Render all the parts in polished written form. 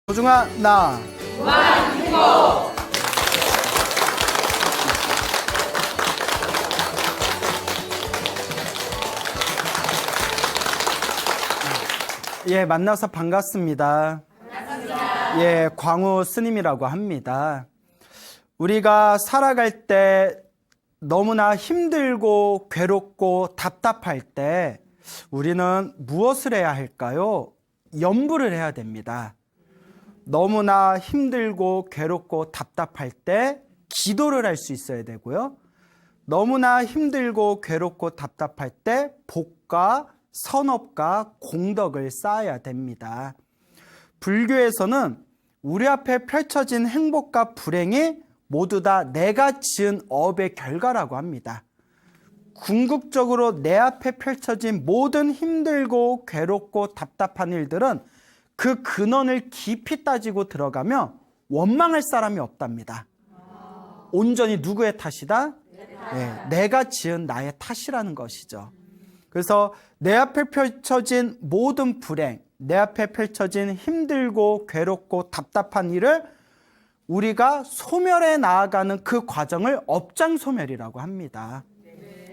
소중한 나 무한 행복. 만나서 반갑습니다. 광우 스님이라고 합니다. 우리가 살아갈 때 너무나 힘들고 괴롭고 답답할 때 우리는 무엇을 해야 할까요? 염불을 해야 됩니다. 너무나 힘들고 괴롭고 답답할 때 기도를 할 수 있어야 되고요. 너무나 힘들고 괴롭고 답답할 때 복과 선업과 공덕을 쌓아야 됩니다. 불교에서는 우리 앞에 펼쳐진 행복과 불행이 모두 다 내가 지은 업의 결과라고 합니다. 궁극적으로 내 앞에 펼쳐진 모든 힘들고 괴롭고 답답한 일들은 그 근원을 깊이 따지고 들어가며 원망할 사람이 없답니다. 온전히 누구의 탓이다? 내가 지은 나의 탓이라는 것이죠. 그래서 내 앞에 펼쳐진 모든 불행, 내 앞에 펼쳐진 힘들고 괴롭고 답답한 일을 우리가 소멸해 나아가는 그 과정을 업장소멸이라고 합니다.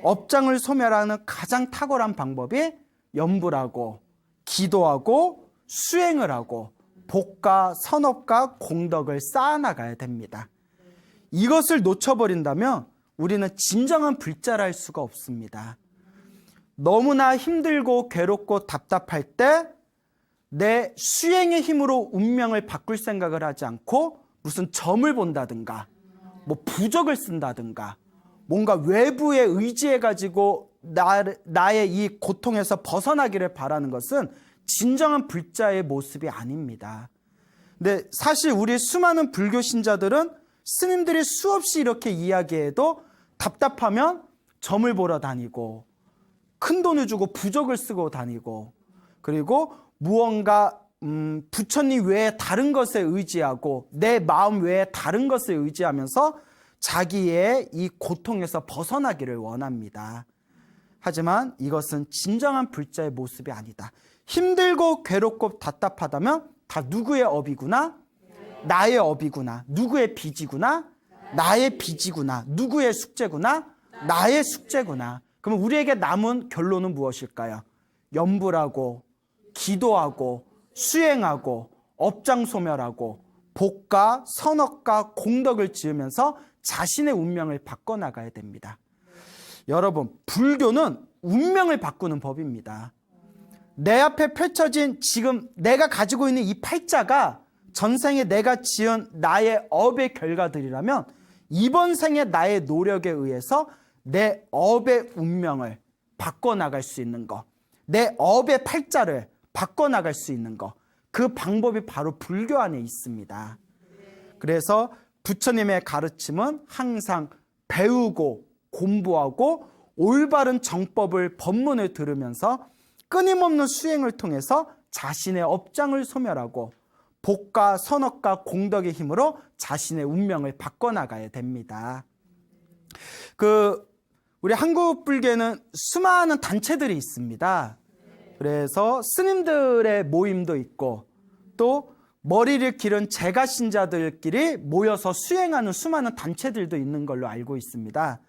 업장을 소멸하는 가장 탁월한 방법이 염불하고 기도하고 수행을 하고 복과 선업과 공덕을 쌓아나가야 됩니다. 이것을 놓쳐버린다면 우리는 진정한 불자를 할 수가 없습니다. 너무나 힘들고 괴롭고 답답할 때 내 수행의 힘으로 운명을 바꿀 생각을 하지 않고 무슨 점을 본다든가 부적을 쓴다든가 뭔가 외부에 의지해가지고 나의 이 고통에서 벗어나기를 바라는 것은 진정한 불자의 모습이 아닙니다. 근데 사실 우리 수많은 불교 신자들은 스님들이 수없이 이렇게 이야기해도 답답하면 점을 보러 다니고 큰 돈을 주고 부적을 쓰고 다니고 그리고 무언가 부처님 외에 다른 것에 의지하고 내 마음 외에 다른 것에 의지하면서 자기의 이 고통에서 벗어나기를 원합니다. 하지만 이것은 진정한 불자의 모습이 아니다. 힘들고 괴롭고 답답하다면 다 누구의 업이구나? 나의 업이구나. 누구의 빚이구나? 나의 빚이구나. 누구의 숙제구나? 나의 숙제구나. 그럼 우리에게 남은 결론은 무엇일까요? 염불하고 기도하고 수행하고 업장소멸하고 복과 선업과 공덕을 지으면서 자신의 운명을 바꿔나가야 됩니다. 여러분, 불교는 운명을 바꾸는 법입니다. 내 앞에 펼쳐진 지금 내가 가지고 있는 이 팔자가 전생에 내가 지은 나의 업의 결과들이라면 이번 생에 나의 노력에 의해서 내 업의 운명을 바꿔나갈 수 있는 것, 내 업의 팔자를 바꿔나갈 수 있는 것, 그 방법이 바로 불교 안에 있습니다. 그래서 부처님의 가르침은 항상 배우고 공부하고 올바른 정법을 법문을 들으면서 끊임없는 수행을 통해서 자신의 업장을 소멸하고 복과 선업과 공덕의 힘으로 자신의 운명을 바꿔나가야 됩니다. 우리 한국 불교에는 수많은 단체들이 있습니다. 그래서 스님들의 모임도 있고 또 머리를 기른 제가 신자들끼리 모여서 수행하는 수많은 단체들도 있는 걸로 알고 있습니다.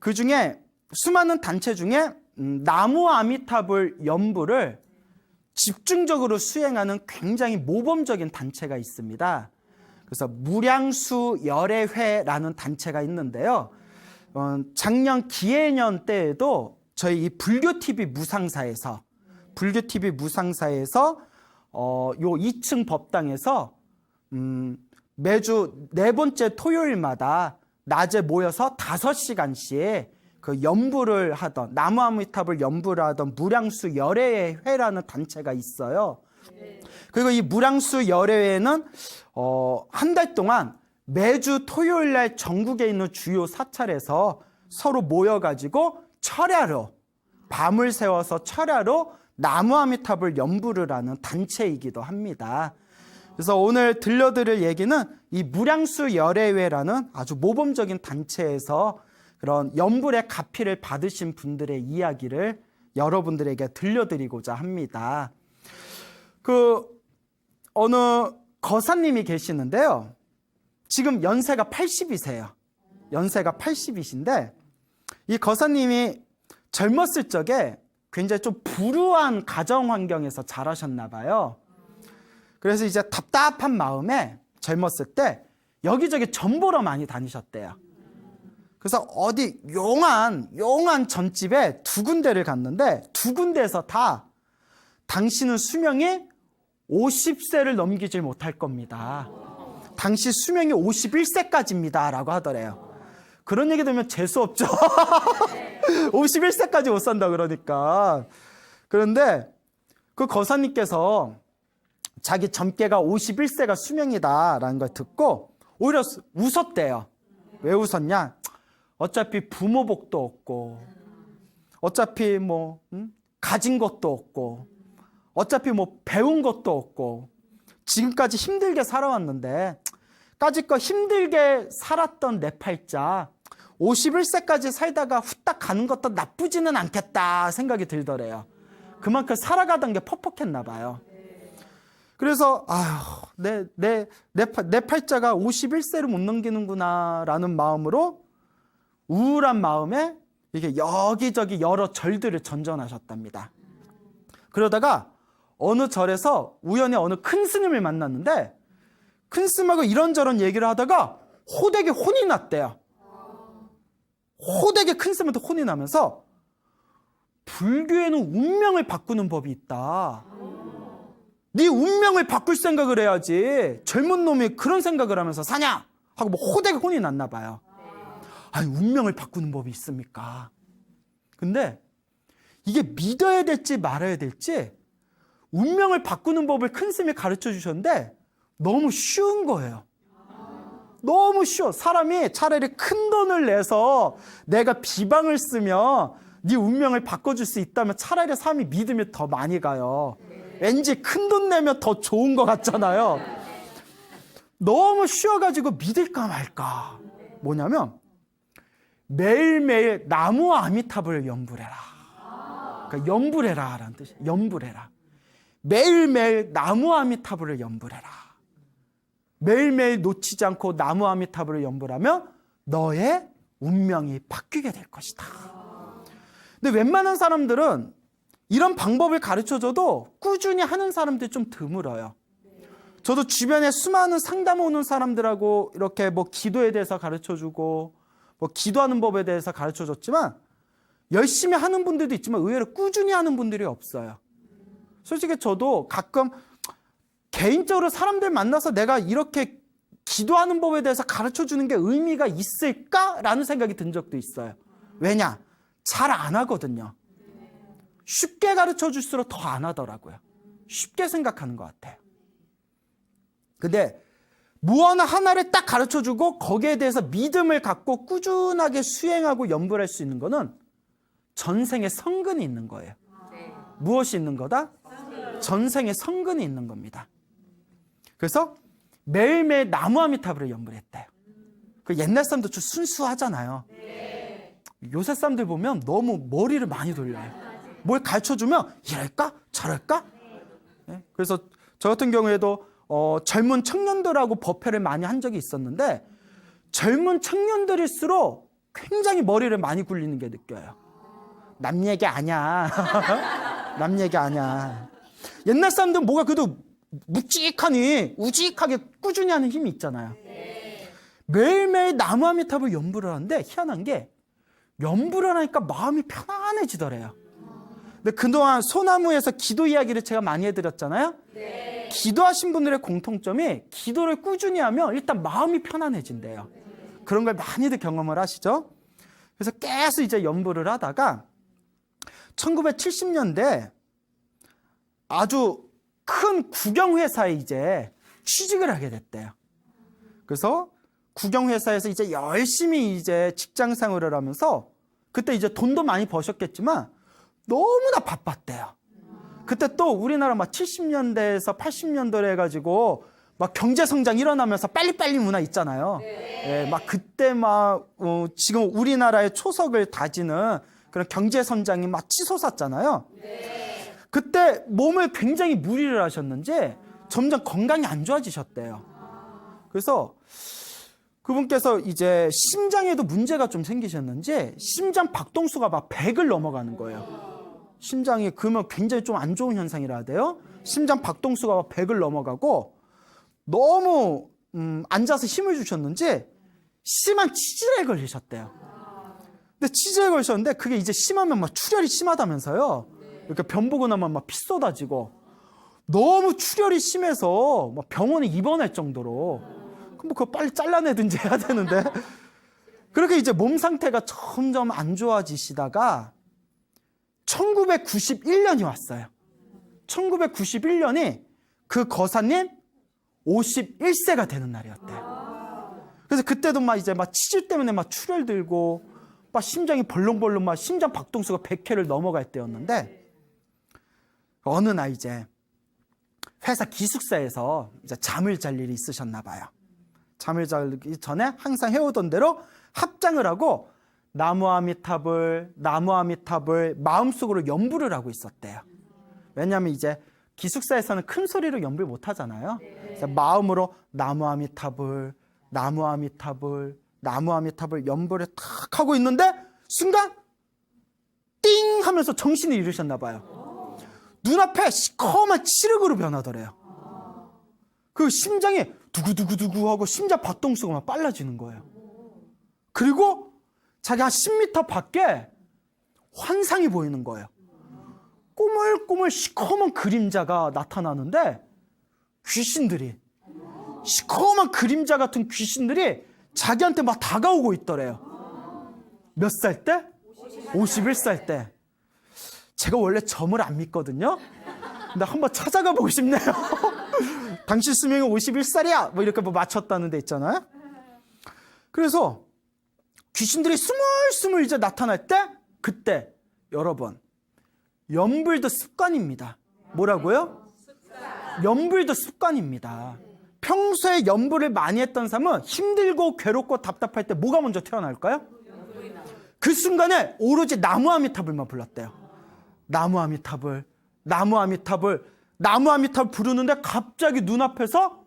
그 중에 수많은 단체 중에 나무 아미타불 염불을 집중적으로 수행하는 굉장히 모범적인 단체가 있습니다. 그래서 무량수 열애회라는 단체가 있는데요. 작년 기해년 때에도 저희 이 불교TV 무상사에서 요 2층 법당에서 매주 네 번째 토요일마다 낮에 모여서 5시간씩 그 염불을 하던 나무아미타불 염불을 하던 무량수 열애회라는 단체가 있어요. 그리고 이 무량수 열애회는 한 달 동안 매주 토요일 날 전국에 있는 주요 사찰에서 서로 모여가지고 철야로 밤을 새워서 철야로 나무아미타불 염불을 하는 단체이기도 합니다. 그래서 오늘 들려드릴 얘기는 이 무량수 열애회라는 아주 모범적인 단체에서 그런 염불의 가피를 받으신 분들의 이야기를 여러분들에게 들려드리고자 합니다. 어느 거사님이 계시는데요. 지금 연세가 80이세요. 연세가 80이신데 이 거사님이 젊었을 적에 굉장히 좀 불우한 가정 환경에서 자라셨나 봐요. 그래서 이제 답답한 마음에 젊었을 때 여기저기 전 보러 많이 다니셨대요. 그래서 어디 용한 전집에 두 군데를 갔는데 두 군데에서 다 당신은 수명이 50세를 넘기질 못할 겁니다. 당시 수명이 51세까지입니다 라고 하더래요. 그런 얘기 들으면 재수없죠. 51세까지 못 산다 그러니까. 그런데 그 거사님께서 자기 점괘가 51세가 수명이다라는 걸 듣고 오히려 웃었대요. 왜 웃었냐? 어차피 부모 복도 없고 어차피 뭐 가진 것도 없고 어차피 뭐 배운 것도 없고 지금까지 힘들게 살아왔는데 까짓거 힘들게 살았던 내 팔자 51세까지 살다가 후딱 가는 것도 나쁘지는 않겠다 생각이 들더래요. 그만큼 살아가던 게 퍽퍽했나 봐요. 그래서 아휴 내 팔자가 51세를 못 넘기는구나 라는 마음으로 우울한 마음에 이게 여기저기 여러 절들을 전전하셨답니다. 그러다가 어느 절에서 우연히 어느 큰 스님을 만났는데 큰 스님하고 이런저런 얘기를 하다가 호되게 혼이 났대요. 호되게 큰 스님한테 혼이 나면서 불교에는 운명을 바꾸는 법이 있다. 네 운명을 바꿀 생각을 해야지 젊은 놈이 그런 생각을 하면서 사냐? 하고 뭐 호되게 혼이 났나 봐요. 아니 운명을 바꾸는 법이 있습니까? 근데 이게 믿어야 될지 말아야 될지 운명을 바꾸는 법을 큰 스님이 가르쳐 주셨는데 너무 쉬운 거예요. 너무 쉬워. 사람이 차라리 큰 돈을 내서 내가 비방을 쓰면 네 운명을 바꿔줄 수 있다면 차라리 사람이 믿으면 더 많이 가요. 왠지 큰 돈 내면 더 좋은 것 같잖아요. 너무 쉬워가지고 믿을까 말까. 뭐냐면 매일매일 나무와 아미타불을 염불해라. 그러니까 염불해라 라는 뜻이에요. 염불해라. 매일매일 나무와 아미타불을 염불해라. 매일매일 놓치지 않고 나무와 아미타불을 염불하면 너의 운명이 바뀌게 될 것이다. 근데 웬만한 사람들은 이런 방법을 가르쳐줘도 꾸준히 하는 사람들이 좀 드물어요. 저도 주변에 수많은 상담 오는 사람들하고 이렇게 뭐 기도에 대해서 가르쳐주고 뭐 기도하는 법에 대해서 가르쳐줬지만 열심히 하는 분들도 있지만 의외로 꾸준히 하는 분들이 없어요. 솔직히 저도 가끔 개인적으로 사람들 만나서 내가 이렇게 기도하는 법에 대해서 가르쳐주는 게 의미가 있을까라는 생각이 든 적도 있어요. 왜냐? 잘 안 하거든요. 쉽게 가르쳐줄수록 더 안 하더라고요. 쉽게 생각하는 것 같아요. 근데 무언 하나를 딱 가르쳐주고 거기에 대해서 믿음을 갖고 꾸준하게 수행하고 연불할 수 있는 거는 전생에 성근이 있는 거예요. 무엇이 있는 거다? 전생에 성근이 있는 겁니다. 그래서 매일매일 나무 아미타불을 연불했대요. 그 옛날 사람도 좀 순수하잖아요. 요새 사람들 보면 너무 머리를 많이 돌려요. 뭘 가르쳐주면 이럴까? 저럴까? 네? 그래서 저 같은 경우에도 젊은 청년들하고 법회를 많이 한 적이 있었는데 젊은 청년들일수록 굉장히 머리를 많이 굴리는 게 느껴요. 남 얘기 아니야. 남 얘기 아니야. 옛날 사람들은 뭐가 그래도 묵직하니 우직하게 꾸준히 하는 힘이 있잖아요. 매일매일 나무 아미타불 연불을 하는데 희한한 게 연불을 하니까 마음이 편안해지더래요. 근데 그동안 소나무에서 기도 이야기를 제가 많이 해드렸잖아요. 기도하신 분들의 공통점이 기도를 꾸준히 하면 일단 마음이 편안해진대요. 그런 걸 많이들 경험을 하시죠. 그래서 계속 이제 연불을 하다가 1970년대 아주 큰 국영회사에 이제 취직을 하게 됐대요. 그래서 국영회사에서 이제 열심히 이제 직장 생활을 하면서 그때 이제 돈도 많이 버셨겠지만 너무나 바빴대요. 그때 또 우리나라 막 70년대에서 80년대로 해가지고 막 경제성장 일어나면서 빨리빨리 문화 있잖아요. 예, 막 그때 막 지금 우리나라의 초석을 다지는 그런 경제성장이 막 치솟았잖아요. 그때 몸을 굉장히 무리를 하셨는지 점점 건강이 안 좋아지셨대요. 그래서 그분께서 이제 심장에도 문제가 좀 생기셨는지 심장 박동수가 막 100을 넘어가는 거예요. 심장이 그러면 굉장히 좀 안 좋은 현상이라 해야 돼요. 심장 박동수가 막 100을 넘어가고 너무 앉아서 힘을 주셨는지 심한 치질에 걸리셨대요. 근데 치질에 걸리셨는데 그게 이제 심하면 막 출혈이 심하다면서요. 이렇게 변 보고 나면 막 피 쏟아지고 너무 출혈이 심해서 막 병원에 입원할 정도로 그럼 뭐 그거 빨리 잘라내든지 해야 되는데 그렇게 이제 몸 상태가 점점 안 좋아지시다가 1991년이 왔어요. 1991년이 그 거사님 51세가 되는 날이었대요. 그래서 그때도 막 이제 막 치질 때문에 막 출혈 들고 막 심장이 벌렁벌렁 막 심장 박동수가 100회를 넘어갈 때였는데 어느 날 이제 회사 기숙사에서 이제 잠을 잘 일이 있으셨나 봐요. 잠을 자기 전에 항상 해오던 대로 합장을 하고 나무아미탑을 마음속으로 연부를 하고 있었대요. 왜냐하면 이제 기숙사에서는 큰 소리로 연부를 못 하잖아요. 그래서 마음으로 나무아미탑을 연부를 탁 하고 있는데 순간 띵 하면서 정신을 잃으셨나 봐요. 눈앞에 시커먼 칠흑으로 변하더래요. 그 심장이 두구두구두구 하고 심장 박동수가 막 빨라지는 거예요. 그리고 자기 한 10m 밖에 환상이 보이는 거예요. 꼬물꼬물 시커먼 그림자가 나타나는데 귀신들이 시커먼 그림자 같은 귀신들이 자기한테 막 다가오고 있더래요. 몇 살 때? 51살 때. 제가 원래 점을 안 믿거든요. 근데 한번 찾아가 보고 싶네요. 당신 수명이 51살이야 뭐 이렇게 뭐 맞췄다는 데 있잖아요. 그래서 귀신들이 스물스물 이제 나타날 때 그때 여러분 연불도 습관입니다. 뭐라고요? 연불도 습관입니다. 평소에 연불을 많이 했던 사람은 힘들고 괴롭고 답답할 때 뭐가 먼저 태어날까요? 그 순간에 오로지 나무아미타불만 불렀대요. 나무아미타불 부르는데 갑자기 눈앞에서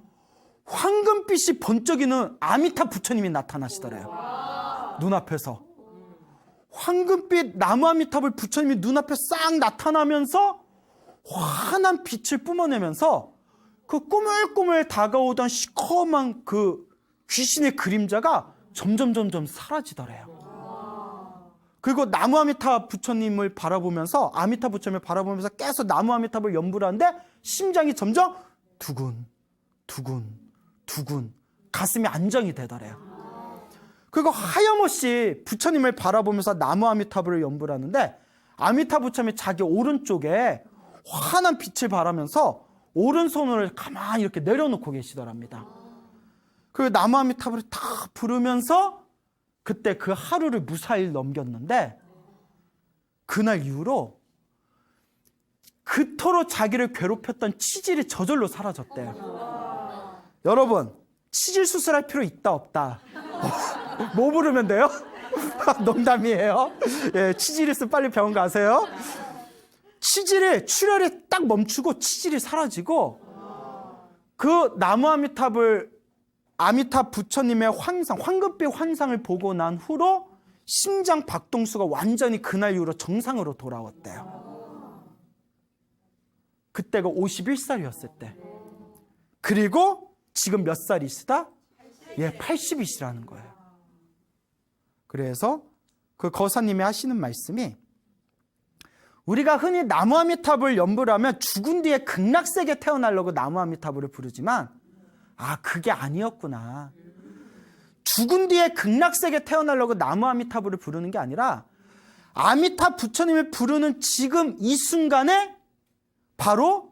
황금빛이 번쩍이는 아미타 부처님이 나타나시더래요. 눈앞에서 황금빛 나무아미타불 부처님이 눈앞에 싹 나타나면서 환한 빛을 뿜어내면서 그 꾸물꾸물 다가오던 시커먼 그 귀신의 그림자가 점점 사라지더래요. 그리고 나무 아미타 부처님을 바라보면서 계속 나무 아미타불 연부를 하는데 심장이 점점 두근 가슴이 안정이 되더래요. 그리고 하염없이 부처님을 바라보면서 나무 아미타불을 연부를 하는데 아미타 부처님이 자기 오른쪽에 환한 빛을 발하면서 오른손을 가만히 이렇게 내려놓고 계시더랍니다. 그 나무 아미타불을 탁 부르면서 그때 그 하루를 무사히 넘겼는데 그날 이후로 그토록 자기를 괴롭혔던 치질이 저절로 사라졌대요. 여러분 치질 수술할 필요 있다 없다? 뭐 부르면 돼요? 농담이에요. 예, 치질이 있으면 빨리 병원 가세요. 출혈이 딱 멈추고 치질이 사라지고 그 나무 아미타 부처님의 황금빛 환상을 보고 난 후로 심장 박동수가 완전히 그날 이후로 정상으로 돌아왔대요. 그때가 51살이었을 때. 그리고 지금 몇 살이시다? 예, 80이시라는 거예요. 그래서 그 거사님이 하시는 말씀이 우리가 흔히 나무아미타불 연부를 하면 죽은 뒤에 극락세계 태어나려고 나무아미타불을 부르지만 그게 아니었구나. 죽은 뒤에 극락세계 태어나려고 나무아미타불을 부르는 게 아니라 아미타 부처님을 부르는 지금 이 순간에 바로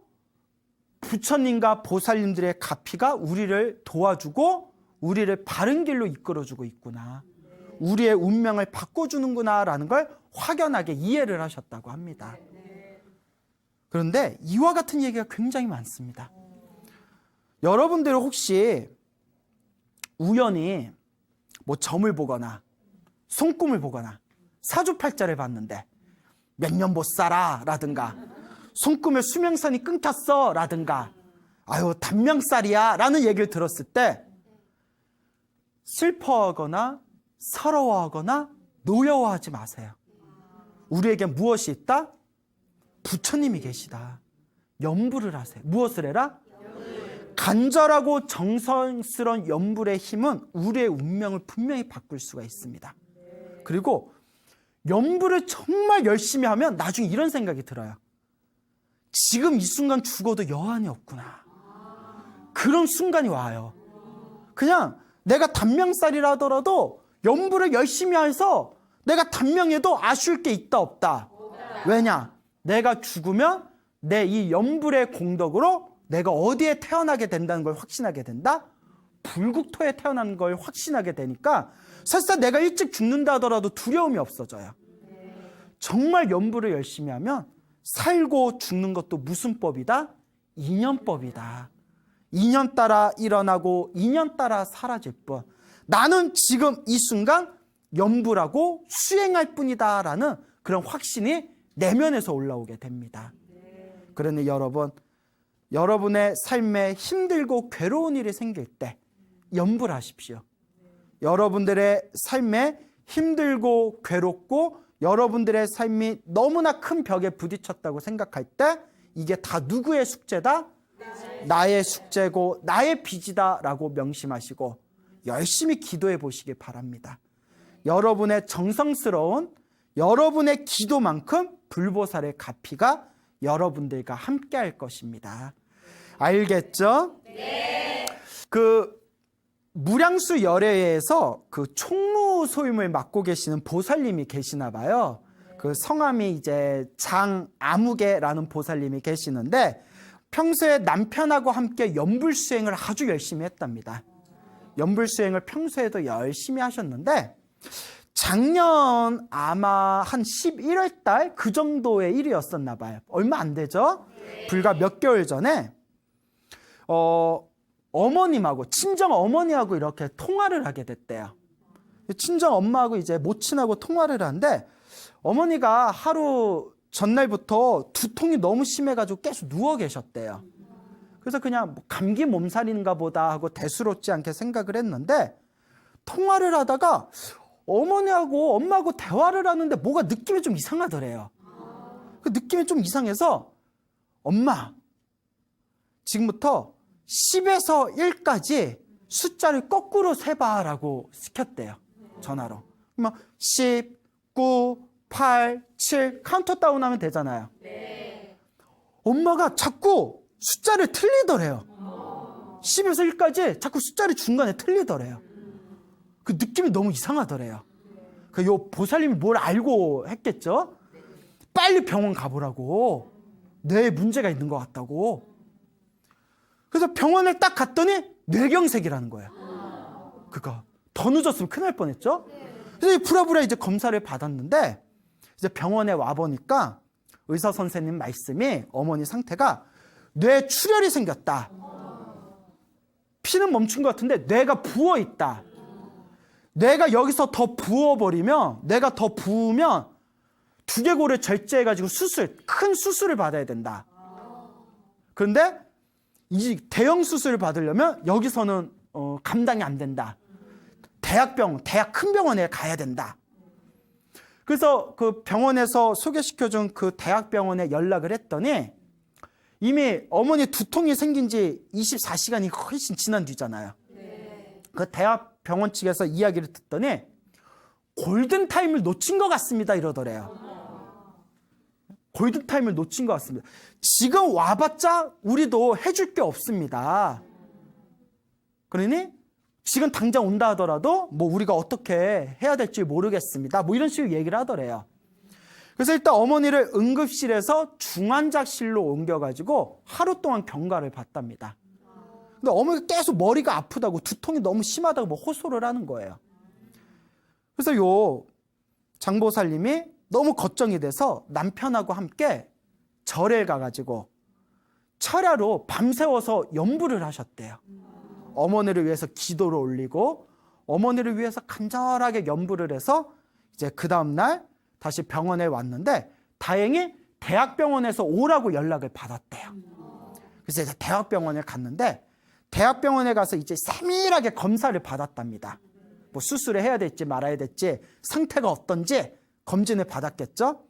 부처님과 보살님들의 가피가 우리를 도와주고 우리를 바른 길로 이끌어주고 있구나. 우리의 운명을 바꿔주는구나라는 걸 확연하게 이해를 하셨다고 합니다. 그런데 이와 같은 얘기가 굉장히 많습니다. 여러분들 혹시 우연히 뭐 점을 보거나 손금을 보거나 사주팔자를 봤는데 몇 년 못 살아 라든가 손금에 수명선이 끊겼어 라든가 아유 단명살이야 라는 얘기를 들었을 때 슬퍼하거나 서러워하거나 노여워하지 마세요. 우리에게 무엇이 있다? 부처님이 계시다. 염불을 하세요. 무엇을 해라? 간절하고 정성스러운 염불의 힘은 우리의 운명을 분명히 바꿀 수가 있습니다. 그리고 염불을 정말 열심히 하면 나중에 이런 생각이 들어요. 지금 이 순간 죽어도 여한이 없구나. 그런 순간이 와요. 그냥 내가 단명살이라 하더라도 염불을 열심히 해서 내가 단명해도 아쉬울 게 있다 없다. 왜냐? 내가 죽으면 내 이 염불의 공덕으로 내가 어디에 태어나게 된다는 걸 확신하게 된다? 불국토에 태어나는 걸 확신하게 되니까 설사 내가 일찍 죽는다 하더라도 두려움이 없어져요. 정말 염불을 열심히 하면 살고 죽는 것도 무슨 법이다? 인연법이다. 인연 따라 일어나고 인연 따라 사라질 뿐. 나는 지금 이 순간 염불하고 수행할 뿐이다 라는 그런 확신이 내면에서 올라오게 됩니다. 그러니 여러분, 여러분의 삶에 힘들고 괴로운 일이 생길 때 염불하십시오. 여러분들의 삶에 힘들고 괴롭고 여러분들의 삶이 너무나 큰 벽에 부딪혔다고 생각할 때 이게 다 누구의 숙제다? 나의 숙제고 나의 빚이다 라고 명심하시고 열심히 기도해 보시기 바랍니다. 여러분의 정성스러운 여러분의 기도만큼 불보살의 가피가 여러분들과 함께 할 것입니다. 알겠죠? 네. 그 무량수 열애에서 그 총무 소임을 맡고 계시는 보살님이 계시나 봐요. 그 성함이 이제 장아무개라는 보살님이 계시는데 평소에 남편하고 함께 염불수행을 아주 열심히 했답니다. 염불수행을 평소에도 열심히 하셨는데 작년 아마 한 11월 달 그 정도의 일이었었나 봐요. 얼마 안 되죠? 불과 몇 개월 전에 어머님하고 친정 어머니하고 이렇게 통화를 하게 됐대요. 친정 엄마하고 이제 모친하고 통화를 하는데 어머니가 하루 전날부터 두통이 너무 심해가지고 계속 누워 계셨대요. 그래서 그냥 뭐 감기 몸살인가 보다 하고 대수롭지 않게 생각을 했는데 통화를 하다가 어머니하고 엄마하고 대화를 하는데 뭐가 느낌이 좀 이상하더래요. 그 느낌이 좀 이상해서 엄마 지금부터 10에서 1까지 숫자를 거꾸로 세봐라고 시켰대요. 전화로. 그러면 10, 9, 8, 7 카운트다운 하면 되잖아요. 엄마가 자꾸 숫자를 틀리더래요. 10에서 1까지 자꾸 숫자를 중간에 틀리더래요. 그 느낌이 너무 이상하더래요. 그 요 보살님이 뭘 알고 했겠죠? 빨리 병원 가보라고. 뇌에 문제가 있는 것 같다고. 그래서 병원을 딱 갔더니 뇌경색이라는 거예요. 그러니까 더 늦었으면 큰일 날 뻔했죠? 그래서 부랴부랴 이제 검사를 받았는데 이제 병원에 와 보니까 의사 선생님 말씀이 어머니 상태가 뇌 출혈이 생겼다. 피는 멈춘 것 같은데 뇌가 부어 있다. 뇌가 여기서 더 부어버리면, 뇌가 더 부으면 두개골을 절제해가지고 큰 수술을 받아야 된다. 그런데 이 대형 수술을 받으려면 여기서는 감당이 안 된다. 대학 큰 병원에 가야 된다. 그래서 그 병원에서 소개시켜준 그 대학병원에 연락을 했더니 이미 어머니 두통이 생긴 지 24시간이 훨씬 지난 뒤잖아요. 그 대학병원 측에서 이야기를 듣더니 골든타임을 놓친 것 같습니다 이러더래요. 골든타임을 놓친 것 같습니다. 지금 와봤자 우리도 해줄 게 없습니다. 그러니 지금 당장 온다 하더라도 뭐 우리가 어떻게 해야 될지 모르겠습니다. 뭐 이런 식으로 얘기를 하더래요. 그래서 일단 어머니를 응급실에서 중환자실로 옮겨가지고 하루 동안 경과를 받답니다. 근데 어머니가 계속 머리가 아프다고 두통이 너무 심하다고 뭐 호소를 하는 거예요. 그래서 요 장보살님이 너무 걱정이 돼서 남편하고 함께 절에 가가지고 철야로 밤새워서 염불을 하셨대요. 어머니를 위해서 기도를 올리고 어머니를 위해서 간절하게 염불을 해서 이제 그 다음날 다시 병원에 왔는데 다행히 대학병원에서 오라고 연락을 받았대요. 그래서 이제 대학병원에 갔는데 대학병원에 가서 이제 세밀하게 검사를 받았답니다. 뭐 수술을 해야 될지 말아야 될지 상태가 어떤지 검진을 받았겠죠.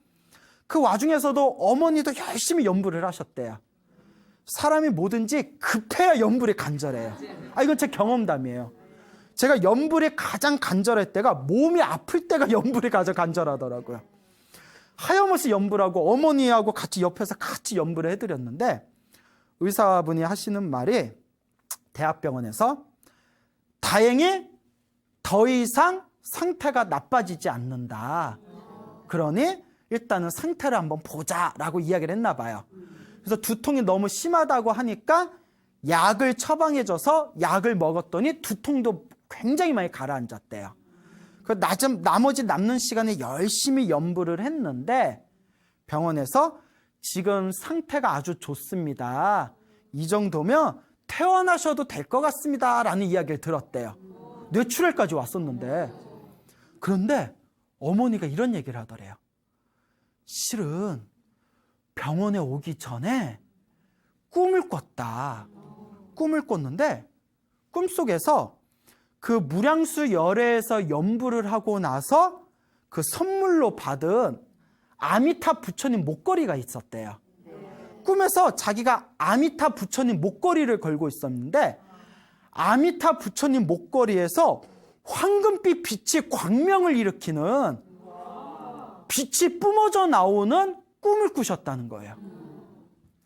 그 와중에서도 어머니도 열심히 연부를 하셨대요. 사람이 뭐든지 급해야 연불이 간절해요. 이건 제 경험담이에요. 제가 연불이 가장 간절할 때가 몸이 아플 때가 연불이 가장 간절하더라고요. 하염없이 연불하고 어머니하고 같이 옆에서 같이 연불을 해드렸는데 의사분이 하시는 말이 대학병원에서 다행히 더 이상 상태가 나빠지지 않는다. 그러니 일단은 상태를 한번 보자라고 이야기를 했나 봐요. 그래서 두통이 너무 심하다고 하니까 약을 처방해줘서 약을 먹었더니 두통도 굉장히 많이 가라앉았대요. 나머지 남는 시간에 열심히 연부를 했는데 병원에서 지금 상태가 아주 좋습니다. 이 정도면 퇴원하셔도 될 것 같습니다. 라는 이야기를 들었대요. 뇌출혈까지 왔었는데. 그런데 어머니가 이런 얘기를 하더래요. 실은 병원에 오기 전에 꿈을 꿨다. 꿈을 꿨는데 꿈속에서 그 무량수 열애에서 연부를 하고 나서 그 선물로 받은 아미타 부처님 목걸이가 있었대요. 꿈에서 자기가 아미타 부처님 목걸이를 걸고 있었는데 아미타 부처님 목걸이에서 황금빛 빛이 광명을 일으키는 빛이 뿜어져 나오는 꿈을 꾸셨다는 거예요.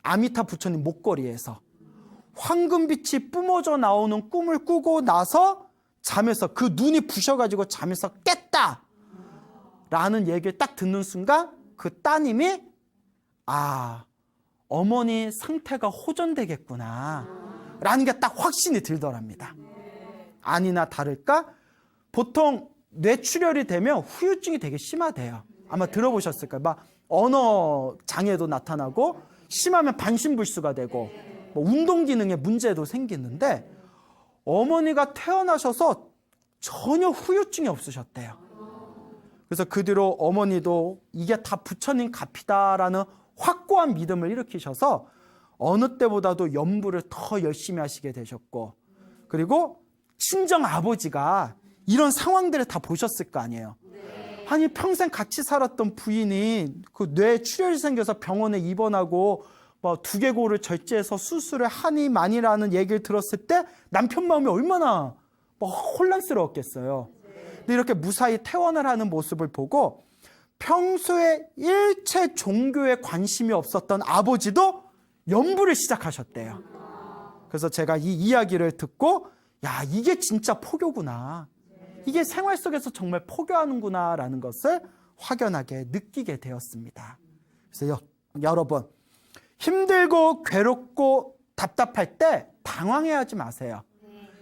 아미타 부처님 목걸이에서 황금빛이 뿜어져 나오는 꿈을 꾸고 나서 잠에서 그 눈이 부셔가지고 잠에서 깼다 라는 얘기를 딱 듣는 순간 그 따님이 어머니 상태가 호전되겠구나 라는 게 딱 확신이 들더랍니다. 아니나 다를까 보통 뇌출혈이 되면 후유증이 되게 심하대요. 아마 들어보셨을 거예요. 막 언어 장애도 나타나고 심하면 반신불수가 되고 뭐 운동 기능에 문제도 생기는데 어머니가 태어나셔서 전혀 후유증이 없으셨대요. 그래서 그 뒤로 어머니도 이게 다 부처님 값이다라는 확고한 믿음을 일으키셔서 어느 때보다도 연부를 더 열심히 하시게 되셨고 그리고 친정 아버지가 이런 상황들을 다 보셨을 거 아니에요. 아니 평생 같이 살았던 부인이 그 뇌출혈이 생겨서 병원에 입원하고 뭐 두개골을 절제해서 수술을 하니 마니라는 얘기를 들었을 때 남편 마음이 얼마나 혼란스러웠겠어요. 근데 이렇게 무사히 퇴원을 하는 모습을 보고 평소에 일체 종교에 관심이 없었던 아버지도 연부를 시작하셨대요. 그래서 제가 이 이야기를 듣고 이게 진짜 포교구나. 이게 생활 속에서 정말 포교하는구나 라는 것을 확연하게 느끼게 되었습니다. 그래서 여러분 힘들고 괴롭고 답답할 때 방황해하지 마세요.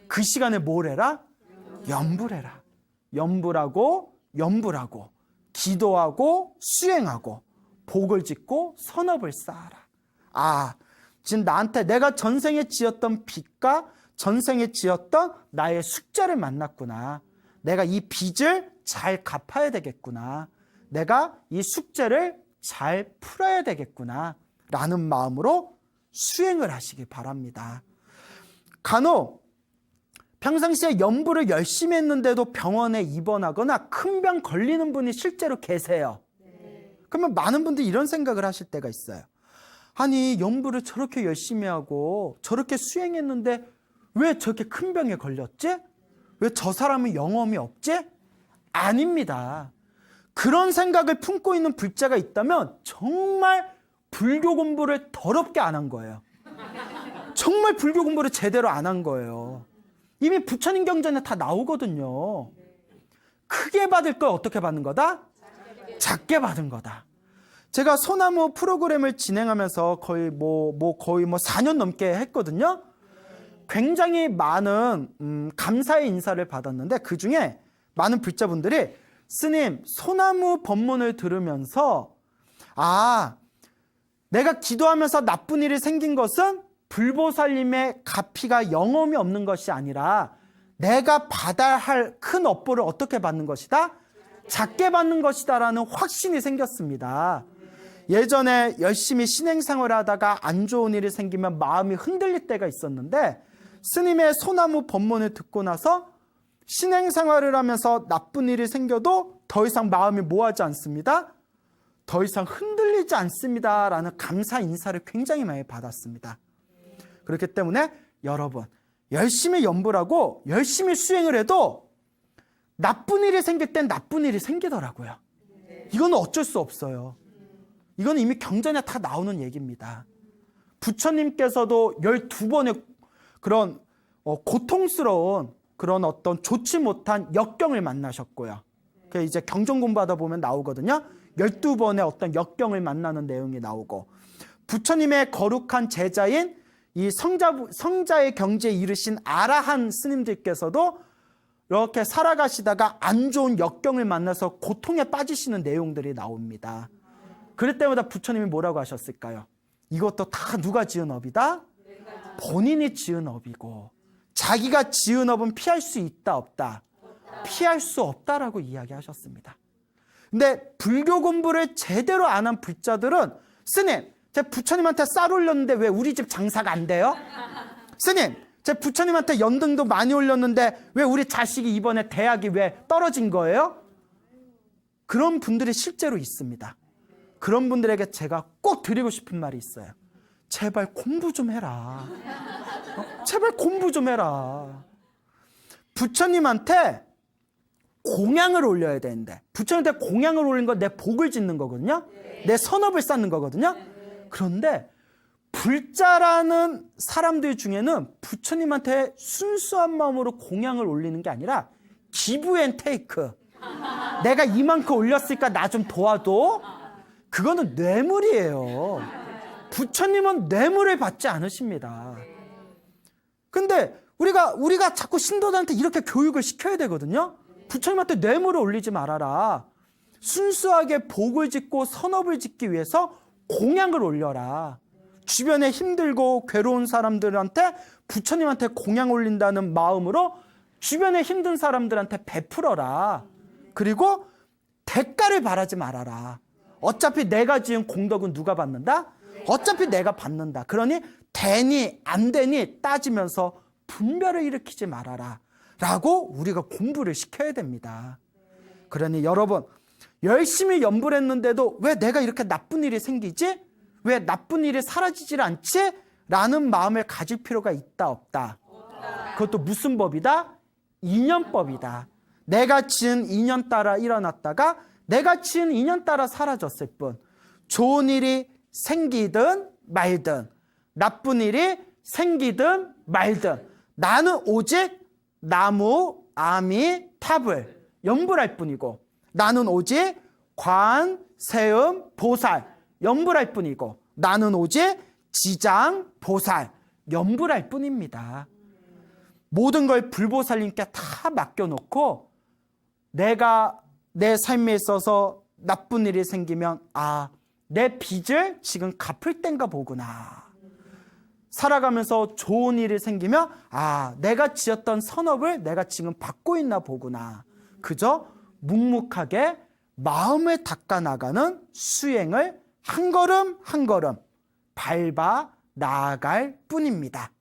그 시간에 뭘 해라? 연부를 해라. 연부라고 기도하고 수행하고 복을 짓고 선업을 쌓아라. 지금 나한테 내가 전생에 지었던 빚과 전생에 지었던 나의 숙제를 만났구나. 내가 이 빚을 잘 갚아야 되겠구나. 내가 이 숙제를 잘 풀어야 되겠구나. 라는 마음으로 수행을 하시기 바랍니다. 간혹 평상시에 연부를 열심히 했는데도 병원에 입원하거나 큰 병 걸리는 분이 실제로 계세요. 그러면 많은 분들이 이런 생각을 하실 때가 있어요. 아니 연부를 저렇게 열심히 하고 저렇게 수행했는데 왜 저렇게 큰 병에 걸렸지? 왜 저 사람은 영험이 없지? 아닙니다. 그런 생각을 품고 있는 불자가 있다면 정말 불교 공부를 더럽게 안 한 거예요. 정말 불교 공부를 제대로 안 한 거예요. 이미 부처님 경전에 다 나오거든요. 크게 받을 걸 어떻게 받는 거다? 작게 받은 거다. 제가 소나무 프로그램을 진행하면서 거의 4년 넘게 했거든요. 굉장히 많은 감사의 인사를 받았는데 그중에 많은 불자분들이 스님 소나무 법문을 들으면서 내가 기도하면서 나쁜 일이 생긴 것은 불보살님의 가피가 영험이 없는 것이 아니라 내가 받아야 할 큰 업보를 어떻게 받는 것이다? 작게 받는 것이다 라는 확신이 생겼습니다. 예전에 열심히 신행생활을 하다가 안 좋은 일이 생기면 마음이 흔들릴 때가 있었는데 스님의 소나무 법문을 듣고 나서 신행생활을 하면서 나쁜 일이 생겨도 더 이상 마음이 뭐하지 않습니다. 더 이상 흔들리지 않습니다 라는 감사 인사를 굉장히 많이 받았습니다. 그렇기 때문에 여러분 열심히 연불 하고 열심히 수행을 해도 나쁜 일이 생길 땐 나쁜 일이 생기더라고요. 이건 어쩔 수 없어요. 이건 이미 경전에 다 나오는 얘기입니다. 부처님께서도 12번의 그런 고통스러운 그런 어떤 좋지 못한 역경을 만나셨고요. 그게 이제 경전 공부하다 보면 나오거든요. 12번의 어떤 역경을 만나는 내용이 나오고, 부처님의 거룩한 제자인 이 성자의 경지에 이르신 아라한 스님들께서도 이렇게 살아가시다가 안 좋은 역경을 만나서 고통에 빠지시는 내용들이 나옵니다. 그럴 때마다 부처님이 뭐라고 하셨을까요? 이것도 다 누가 지은 업이다? 본인이 지은 업이고, 자기가 지은 업은 피할 수 있다 없다? 피할 수 없다라고 이야기하셨습니다. 근데 불교 공부를 제대로 안 한 불자들은, 스님, 제 부처님한테 쌀 올렸는데 왜 우리 집 장사가 안 돼요? 스님, 제 부처님한테 연등도 많이 올렸는데 왜 우리 자식이 이번에 대학이 왜 떨어진 거예요? 그런 분들이 실제로 있습니다. 그런 분들에게 제가 꼭 드리고 싶은 말이 있어요. 제발 공부 좀 해라. 제발 공부 좀 해라. 부처님한테 공양을 올려야 되는데, 부처님한테 공양을 올린 건 내 복을 짓는 거거든요. 내 선업을 쌓는 거거든요. 그런데 불자라는 사람들 중에는 부처님한테 순수한 마음으로 공양을 올리는 게 아니라 기브 앤 테이크, 내가 이만큼 올렸으니까 나 좀 도와줘. 그거는 뇌물이에요. 부처님은 뇌물을 받지 않으십니다. 근데 우리가 자꾸 신도들한테 이렇게 교육을 시켜야 되거든요. 부처님한테 뇌물을 올리지 말아라. 순수하게 복을 짓고 선업을 짓기 위해서 공양을 올려라. 주변에 힘들고 괴로운 사람들한테 부처님한테 공양 올린다는 마음으로 주변에 힘든 사람들한테 베풀어라. 그리고 대가를 바라지 말아라. 어차피 내가 지은 공덕은 누가 받는다? 어차피 내가 받는다. 그러니 되니 안 되니 따지면서 분별을 일으키지 말아라 라고 우리가 공부를 시켜야 됩니다. 그러니 여러분, 열심히 연불 했는데도 왜 내가 이렇게 나쁜 일이 생기지? 왜 나쁜 일이 사라지질 않지? 라는 마음을 가질 필요가 있다 없다? 그것도 무슨 법이다? 인연법이다. 내가 지은 인연 따라 일어났다가 내가 지은 인연 따라 사라졌을 뿐, 좋은 일이 생기든 말든 나쁜 일이 생기든 말든 나는 오직 나무 아미 탑을 연불할 뿐이고, 나는 오직 관 세음 보살 연불할 뿐이고, 나는 오직 지장 보살 연불할 뿐입니다. 모든 걸 불보살님께 다 맡겨놓고 내가 내 삶에 있어서 나쁜 일이 생기면 내 빚을 지금 갚을 땐가 보구나. 살아가면서 좋은 일이 생기면 내가 지었던 선업을 내가 지금 받고 있나 보구나. 그저 묵묵하게 마음을 닦아나가는 수행을 한 걸음 한 걸음 밟아 나아갈 뿐입니다.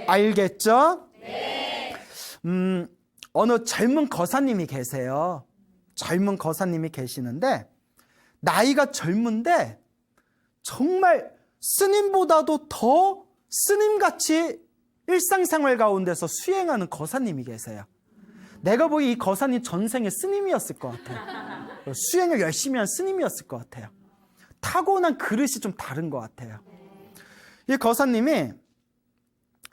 알겠죠? 어느 젊은 거사님이 계세요. 젊은 거사님이 계시는데 나이가 젊은데 정말 스님보다도 더 스님같이 일상생활 가운데서 수행하는 거사님이 계세요. 내가 보기 이 거사님 전생에 스님이었을 것 같아요. 수행을 열심히 한 스님이었을 것 같아요. 타고난 그릇이 좀 다른 것 같아요. 이 거사님이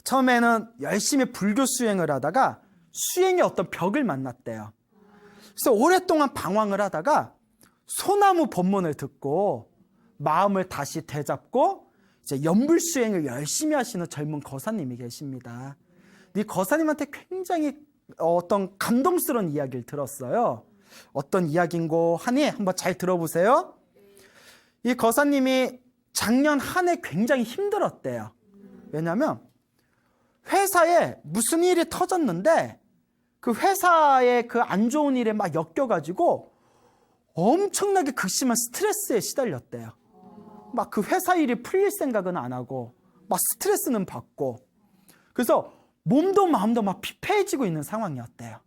처음에는 열심히 불교 수행을 하다가 수행의 어떤 벽을 만났대요. 그래서 오랫동안 방황을 하다가 소나무 법문을 듣고 마음을 다시 되잡고 이제 연불 수행을 열심히 하시는 젊은 거사님이 계십니다. 이 거사님한테 굉장히 어떤 감동스러운 이야기를 들었어요. 어떤 이야기인고 하니 한번 잘 들어보세요. 이 거사님이 작년 한 해 굉장히 힘들었대요. 왜냐하면 회사에 무슨 일이 터졌는데 그 회사의 그 안 좋은 일에 막 엮여가지고 엄청나게 극심한 스트레스에 시달렸대요. 막 그 회사 일이 풀릴 생각은 안 하고 막 스트레스는 받고, 그래서 몸도 마음도 막 피폐해지고 있는 상황이었대요.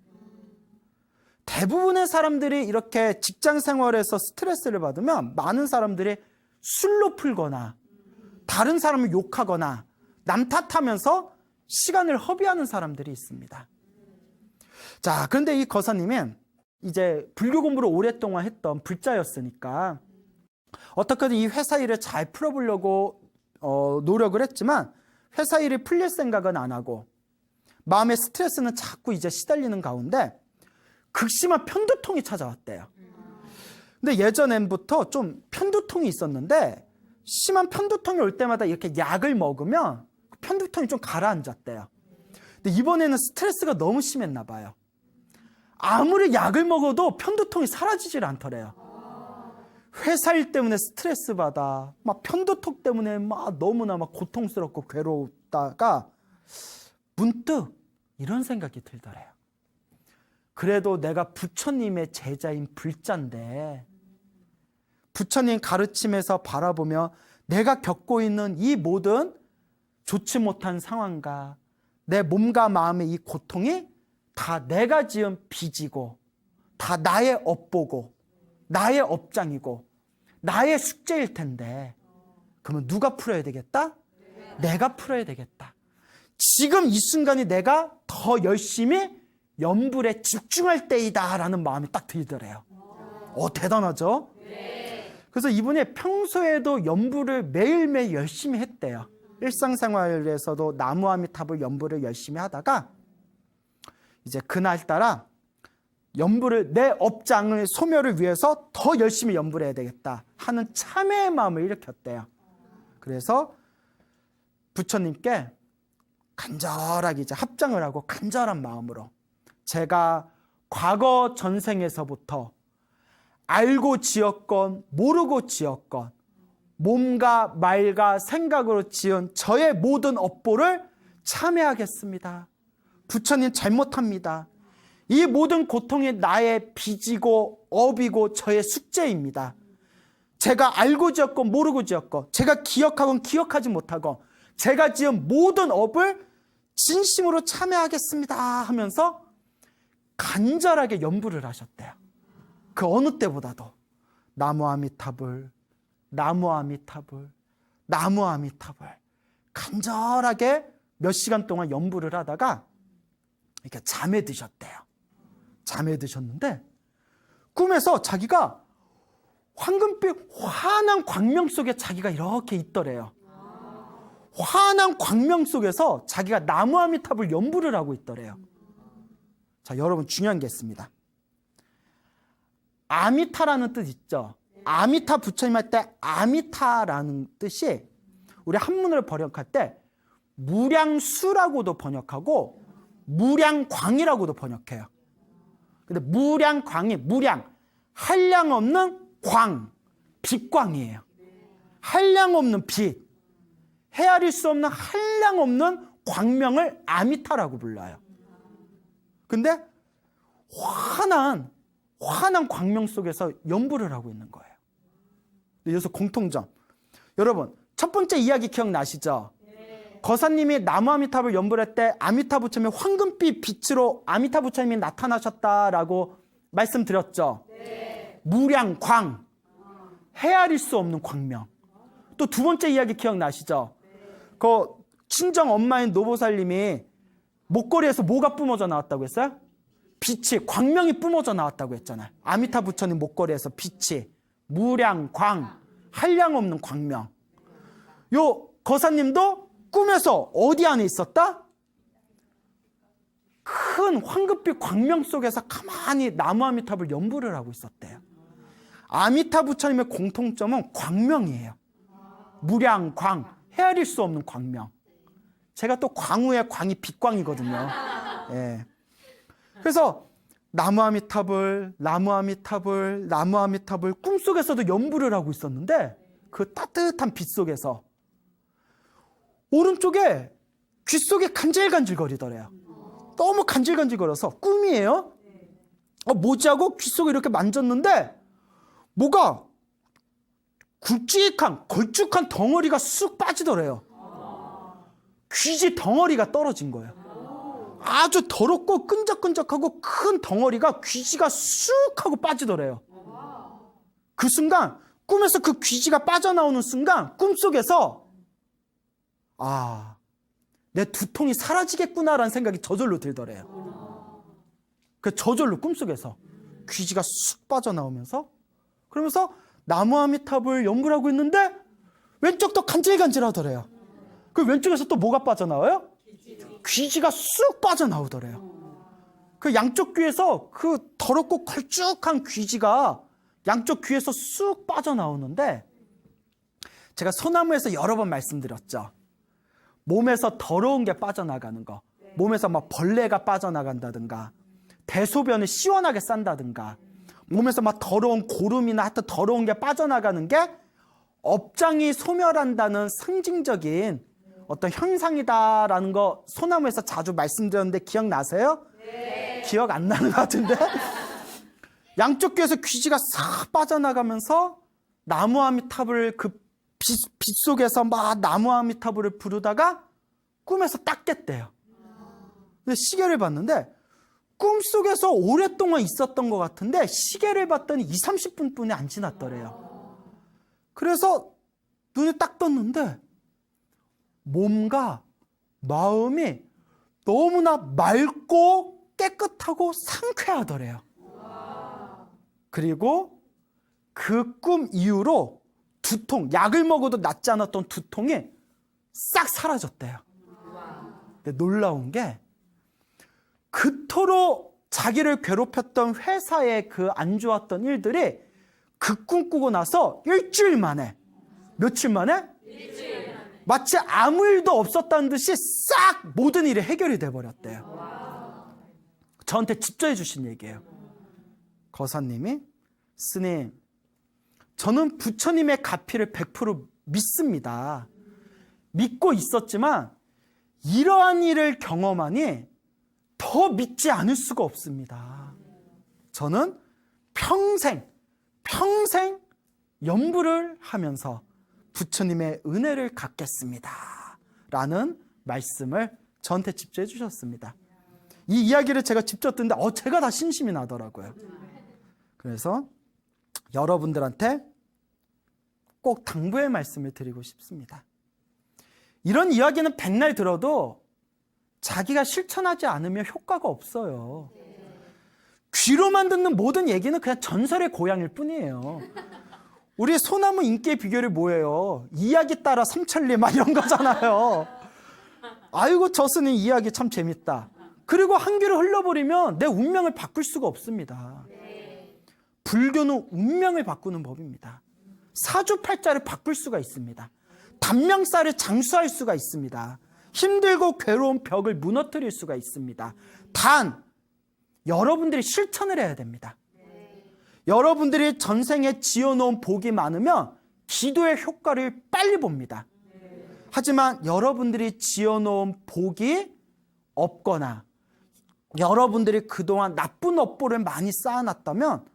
대부분의 사람들이 이렇게 직장 생활에서 스트레스를 받으면 많은 사람들이 술로 풀거나 다른 사람을 욕하거나 남 탓하면서 시간을 허비하는 사람들이 있습니다. 자, 그런데 이 거사님은 이제 불교 공부를 오랫동안 했던 불자였으니까 어떻게든 이 회사 일을 잘 풀어보려고 노력을 했지만 회사 일이 풀릴 생각은 안 하고 마음의 스트레스는 자꾸 이제 시달리는 가운데 극심한 편두통이 찾아왔대요. 근데 예전엔부터 좀 편두통이 있었는데 심한 편두통이 올 때마다 이렇게 약을 먹으면 편두통이 좀 가라앉았대요. 근데 이번에는 스트레스가 너무 심했나 봐요. 아무리 약을 먹어도 편두통이 사라지질 않더래요. 회사 일 때문에 스트레스 받아 막 편두통 때문에 막 너무나 막 고통스럽고 괴로웠다가 문득 이런 생각이 들더래요. 그래도 내가 부처님의 제자인 불자인데 부처님 가르침에서 바라보며 내가 겪고 있는 이 모든 좋지 못한 상황과 내 몸과 마음의 이 고통이 다 내가 지은 빚이고 다 나의 업보고 나의 업장이고 나의 숙제일 텐데 그러면 누가 풀어야 되겠다? 내가 풀어야 되겠다. 지금 이 순간이 내가 더 열심히 염불에 집중할 때이다 라는 마음이 딱 들더래요. 대단하죠? 그래서 이분이 평소에도 염불을 매일매일 열심히 했대요. 일상생활에서도 나무아미타불 염불을 열심히 하다가 이제 그날따라 염불을 내 업장의 소멸을 위해서 더 열심히 염불해야 되겠다 하는 참회의 마음을 일으켰대요. 그래서 부처님께 간절하게 이제 합장을 하고 간절한 마음으로 제가 과거 전생에서부터 알고 지었건 모르고 지었건 몸과 말과 생각으로 지은 저의 모든 업보를 참회하겠습니다. 부처님 잘못합니다. 이 모든 고통이 나의 빚이고 업이고 저의 숙제입니다. 제가 알고 지었건 모르고 지었건 제가 기억하건 기억하지 못하건 제가 지은 모든 업을 진심으로 참회하겠습니다 하면서 간절하게 염불을 하셨대요. 그 어느 때보다도 나무아미타불 나무아미타불 나무아미타불 간절하게 몇 시간 동안 염불을 하다가 이렇게 잠에 드셨대요. 잠에 드셨는데 꿈에서 자기가 황금빛 환한 광명 속에 자기가 이렇게 있더래요. 환한 광명 속에서 자기가 나무아미타불 염불을 하고 있더래요. 자, 여러분 중요한 게 있습니다. 아미타라는 뜻 있죠. 아미타 부처님 할 때 아미타라는 뜻이 우리 한문으로 번역할 때 무량수라고도 번역하고 무량광이라고도 번역해요. 근데 무량광이 무량 한량 없는 광 빛광이에요. 한량 없는 빛 헤아릴 수 없는 한량 없는 광명을 아미타라고 불러요. 근데 환한 광명 속에서 염불을 하고 있는 거예요. 여기서 공통점. 여러분, 첫 번째 이야기 기억나시죠? 거사님이 나무아미타불 염불할 때 아미타 부처님이 황금빛 빛으로 아미타 부처님이 나타나셨다라고 말씀드렸죠? 무량, 광, 헤아릴 수 없는 광명. 또 두 번째 이야기 기억나시죠? 그 친정 엄마인 노보살님이 목걸이에서 뭐가 뿜어져 나왔다고 했어요? 빛이, 광명이 뿜어져 나왔다고 했잖아요. 아미타 부처님 목걸이에서 빛이, 무량, 광, 한량 없는 광명. 요 거사님도 꿈에서 어디 안에 있었다? 큰 황금빛 광명 속에서 가만히 나무아미타불 염불을 하고 있었대요. 아미타 부처님의 공통점은 광명이에요. 무량, 광, 헤아릴 수 없는 광명. 제가 또 광우의 광이 빛광이거든요. 예. 그래서 나무아미타불, 나무아미타불, 나무아미타불 꿈속에서도 염불을 하고 있었는데 그 따뜻한 빛 속에서 오른쪽에 귀 속에 간질간질거리더래요. 너무 간질간질거려서 꿈이에요. 뭐지 하고 귀 속에 이렇게 만졌는데 뭐가 굵직한 걸쭉한 덩어리가 쑥 빠지더래요. 귀지 덩어리가 떨어진 거예요. 아주 더럽고 끈적끈적하고 큰 덩어리가 귀지가 쑥 하고 빠지더래요. 그 순간 꿈에서 그 귀지가 빠져나오는 순간 꿈속에서 내 두통이 사라지겠구나라는 생각이 저절로 들더래요. 그 저절로 꿈속에서 귀지가 쑥 빠져나오면서 그러면서 나무아미탑을 연구를 하고 있는데 왼쪽도 간질간질하더래요. 그 왼쪽에서 또 뭐가 빠져나와요? 귀지가 쑥 빠져나오더래요. 그 양쪽 귀에서 그 더럽고 걸쭉한 귀지가 양쪽 귀에서 쑥 빠져나오는데 제가 소나무에서 여러 번 말씀드렸죠. 몸에서 더러운 게 빠져나가는 거, 몸에서 막 벌레가 빠져나간다든가 대소변을 시원하게 싼다든가 몸에서 막 더러운 고름이나 하여튼 더러운 게 빠져나가는 게 업장이 소멸한다는 상징적인 어떤 현상이다라는 거 소나무에서 자주 말씀드렸는데 기억나세요? 네. 기억 안 나는 것 같은데? 양쪽 귀에서 귀지가 싹 빠져나가면서 나무아미타불을 그 빛 속에서 막 나무아미타불을 부르다가 꿈에서 딱 깼대요. 근데 시계를 봤는데 꿈속에서 오랫동안 있었던 것 같은데 시계를 봤더니 20-30분뿐이 안 지났더래요. 그래서 눈을 딱 떴는데 몸과 마음이 너무나 맑고 깨끗하고 상쾌하더래요. 그리고 그 꿈 이후로 두통, 약을 먹어도 낫지 않았던 두통이 싹 사라졌대요. 근데 놀라운 게 그토록 자기를 괴롭혔던 회사의 그 안 좋았던 일들이 그 꿈 꾸고 나서 일주일 만에, 며칠 만에? 일주일 만에. 마치 아무 일도 없었다는 듯이 싹 모든 일이 해결이 돼버렸대요. 저한테 직접 해주신 얘기예요. 거사님이 스님, 저는 부처님의 가피를 100% 믿습니다. 믿고 있었지만 이러한 일을 경험하니 더 믿지 않을 수가 없습니다. 저는 평생 연부를 하면서 부처님의 은혜를 갖겠습니다. 라는 말씀을 저한테 직접 해주셨습니다. 이 이야기를 제가 직접 듣는데 제가 다 신심이 나더라고요. 그래서 여러분들한테 꼭 당부의 말씀을 드리고 싶습니다. 이런 이야기는 백날 들어도 자기가 실천하지 않으면 효과가 없어요. 귀로만 듣는 모든 얘기는 그냥 전설의 고향일 뿐이에요. 우리 소나무 인기의 비결이 뭐예요? 이야기 따라 삼천리 막 이런 거잖아요. 아이고 저 스님 이야기 참 재밌다. 그리고 한 귀로 흘러버리면 내 운명을 바꿀 수가 없습니다. 불교는 운명을 바꾸는 법입니다. 사주팔자를 바꿀 수가 있습니다. 단명살을 장수할 수가 있습니다. 힘들고 괴로운 벽을 무너뜨릴 수가 있습니다. 단 여러분들이 실천을 해야 됩니다. 여러분들이 전생에 지어놓은 복이 많으면 기도의 효과를 빨리 봅니다. 하지만 여러분들이 지어놓은 복이 없거나 여러분들이 그동안 나쁜 업보를 많이 쌓아놨다면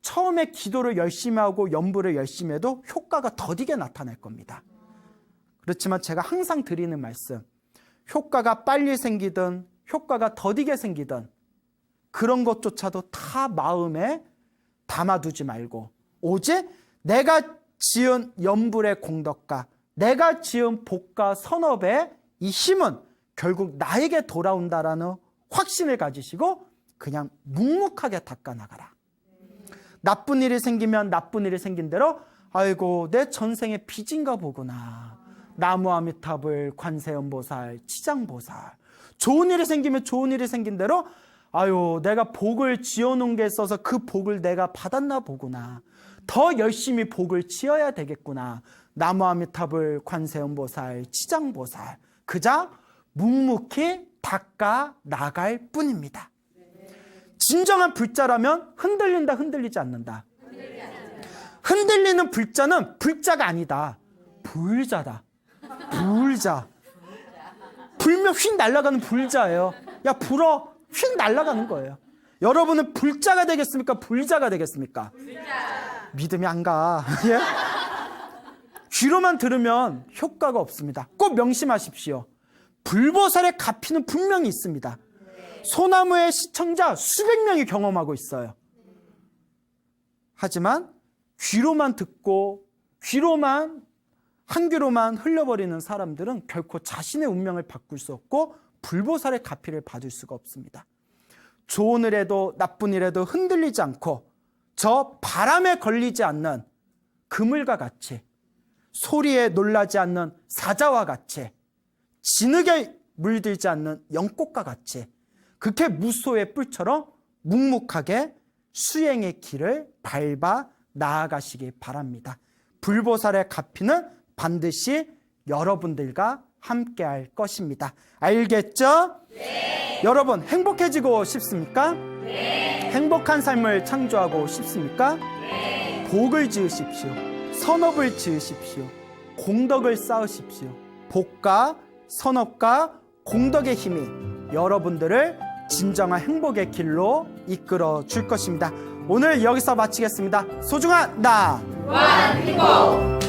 처음에 기도를 열심히 하고 연부를 열심히 해도 효과가 더디게 나타날 겁니다. 그렇지만 제가 항상 드리는 말씀, 효과가 빨리 생기든 효과가 더디게 생기든 그런 것조차도 다 마음에 담아두지 말고 오직 내가 지은 연불의 공덕과 내가 지은 복과 선업의 이 힘은 결국 나에게 돌아온다라는 확신을 가지시고 그냥 묵묵하게 닦아나가라. 나쁜 일이 생기면 나쁜 일이 생긴 대로 아이고 내 전생의 빚인가 보구나. 나무아미타불, 관세음보살, 치장보살. 좋은 일이 생기면 좋은 일이 생긴 대로 아유 내가 복을 지어놓은 게 있어서 그 복을 내가 받았나 보구나. 더 열심히 복을 지어야 되겠구나. 나무아미타불, 관세음보살, 치장보살. 그저 묵묵히 닦아 나갈 뿐입니다. 진정한 불자라면 흔들린다 흔들리지 않는다. 흔들리는 불자는 불자가 아니다. 불자다. 불자. 불면 휙 날아가는 불자예요. 야 불어 휙 날아가는 거예요. 여러분은 불자가 되겠습니까? 불자가 되겠습니까? 불자. 믿음이 안 가. 예? 귀로만 들으면 효과가 없습니다. 꼭 명심하십시오. 불보살의 가피는 분명히 있습니다. 소나무의 시청자 수백 명이 경험하고 있어요. 하지만 귀로만 듣고 한 귀로만 흘려버리는 사람들은 결코 자신의 운명을 바꿀 수 없고 불보살의 가피를 받을 수가 없습니다. 좋은 일에도 나쁜 일에도 흔들리지 않고 저 바람에 걸리지 않는 그물과 같이, 소리에 놀라지 않는 사자와 같이, 진흙에 물들지 않는 영꽃과 같이 그렇게 무소의 뿔처럼 묵묵하게 수행의 길을 밟아 나아가시기 바랍니다. 불보살의 가피는 반드시 여러분들과 함께할 것입니다. 알겠죠? 네. 여러분 행복해지고 싶습니까? 네. 행복한 삶을 창조하고 싶습니까? 네. 복을 지으십시오. 선업을 지으십시오. 공덕을 쌓으십시오. 복과 선업과 공덕의 힘이 여러분들을 진정한 행복의 길로 이끌어 줄 것입니다. 오늘 여기서 마치겠습니다. 소중한 나 무한행복